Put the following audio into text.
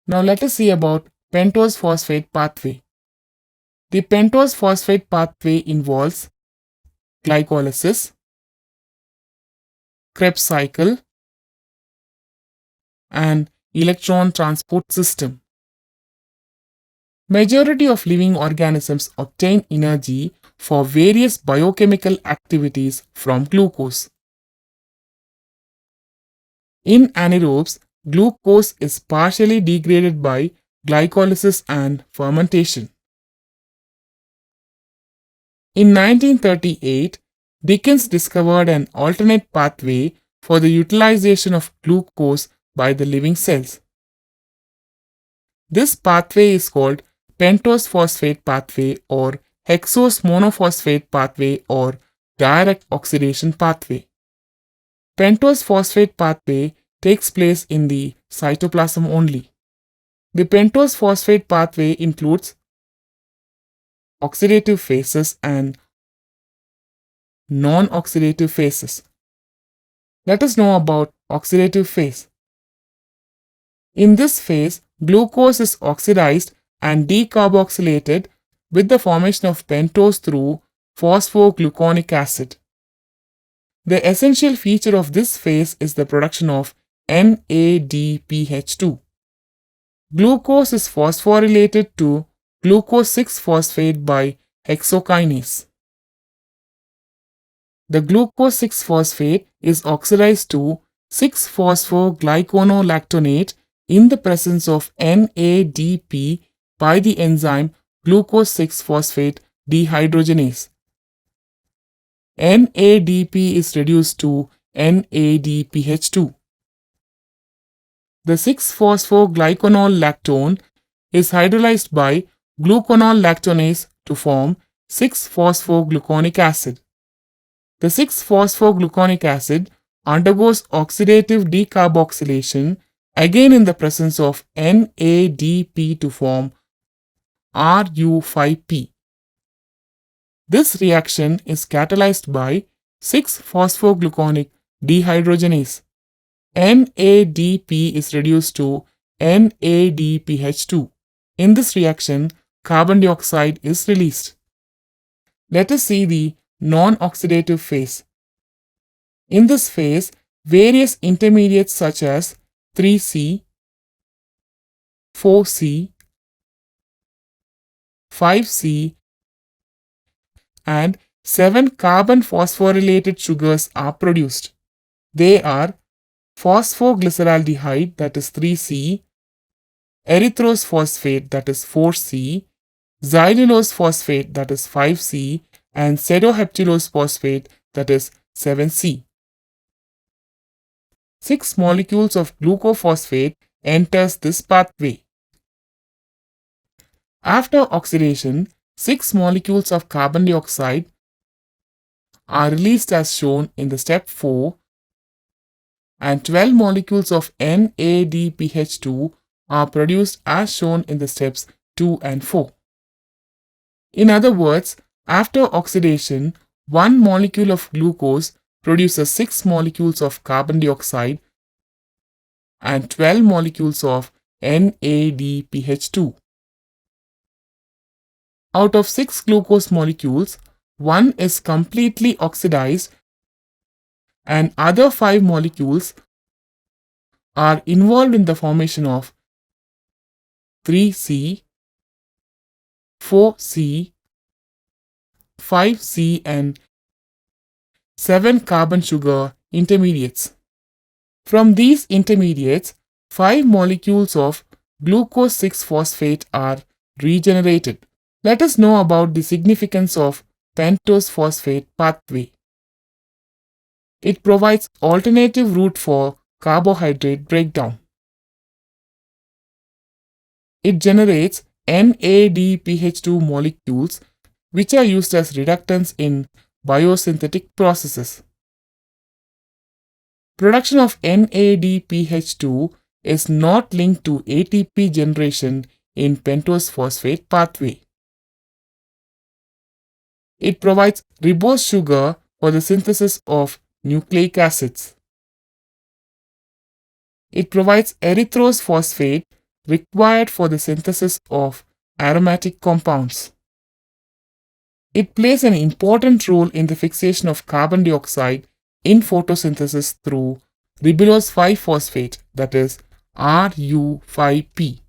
Now let us see about pentose phosphate pathway. The pentose phosphate pathway involves glycolysis, Krebs cycle, and electron transport system. Majority of living organisms obtain energy for various biochemical activities from glucose. In anaerobes, glucose is partially degraded by glycolysis and fermentation. In 1938, Dickens discovered an alternate pathway for the utilization of glucose by the living cells. This pathway is called pentose phosphate pathway or hexose monophosphate pathway or direct oxidation pathway. Pentose phosphate pathway takes place in the cytoplasm only. The pentose phosphate pathway includes oxidative phases and non-oxidative phases. Let us know about oxidative phase. In this phase, glucose is oxidized and decarboxylated with the formation of pentose through phosphogluconic acid. The essential feature of this phase is the production of NADPH2. Glucose is phosphorylated to glucose 6-phosphate by hexokinase. The glucose 6-phosphate is oxidized to 6-phosphoglyconolactonate in the presence of NADP by the enzyme glucose 6-phosphate dehydrogenase. NADP is reduced to NADPH2. The 6-phosphoglyconol-lactone is hydrolyzed by gluconol-lactonase to form 6-phosphogluconic acid. The 6-phosphogluconic acid undergoes oxidative decarboxylation again in the presence of NADP to form RU5P. This reaction is catalyzed by 6-phosphogluconic dehydrogenase. NADP is reduced to NADPH2. In this reaction, carbon dioxide is released. Let us see the non-oxidative phase. In this phase, various intermediates such as 3C, 4C, 5C, and 7 carbon phosphorylated sugars are produced. They are phosphoglyceraldehyde, that is 3C, erythrose phosphate, that is 4C, xylulose phosphate, that is 5C, and cedoheptulose phosphate, that is 7C. 6 molecules of glucophosphate enters this pathway. After oxidation, 6 molecules of carbon dioxide are released as shown in the step 4, and 12 molecules of NADPH2 are produced as shown in the steps 2 and 4. In other words, after oxidation, 1 molecule of glucose produces 6 molecules of carbon dioxide and 12 molecules of NADPH2. Out of 6 glucose molecules, 1 is completely oxidized and other 5 molecules are involved in the formation of 3C, 4C, 5C and 7 carbon sugar intermediates. From these intermediates, 5 molecules of glucose 6-phosphate are regenerated. Let us know about the significance of pentose phosphate pathway. It provides alternative route for carbohydrate breakdown. It generates NADPH2 molecules which are used as reductants in biosynthetic processes. Production of NADPH2 is not linked to ATP generation in pentose phosphate pathway. It provides ribose sugar for the synthesis of nucleic acids. It provides erythrose phosphate required for the synthesis of aromatic compounds. It plays an important role in the fixation of carbon dioxide in photosynthesis through ribulose 5-phosphate, that is RU5P.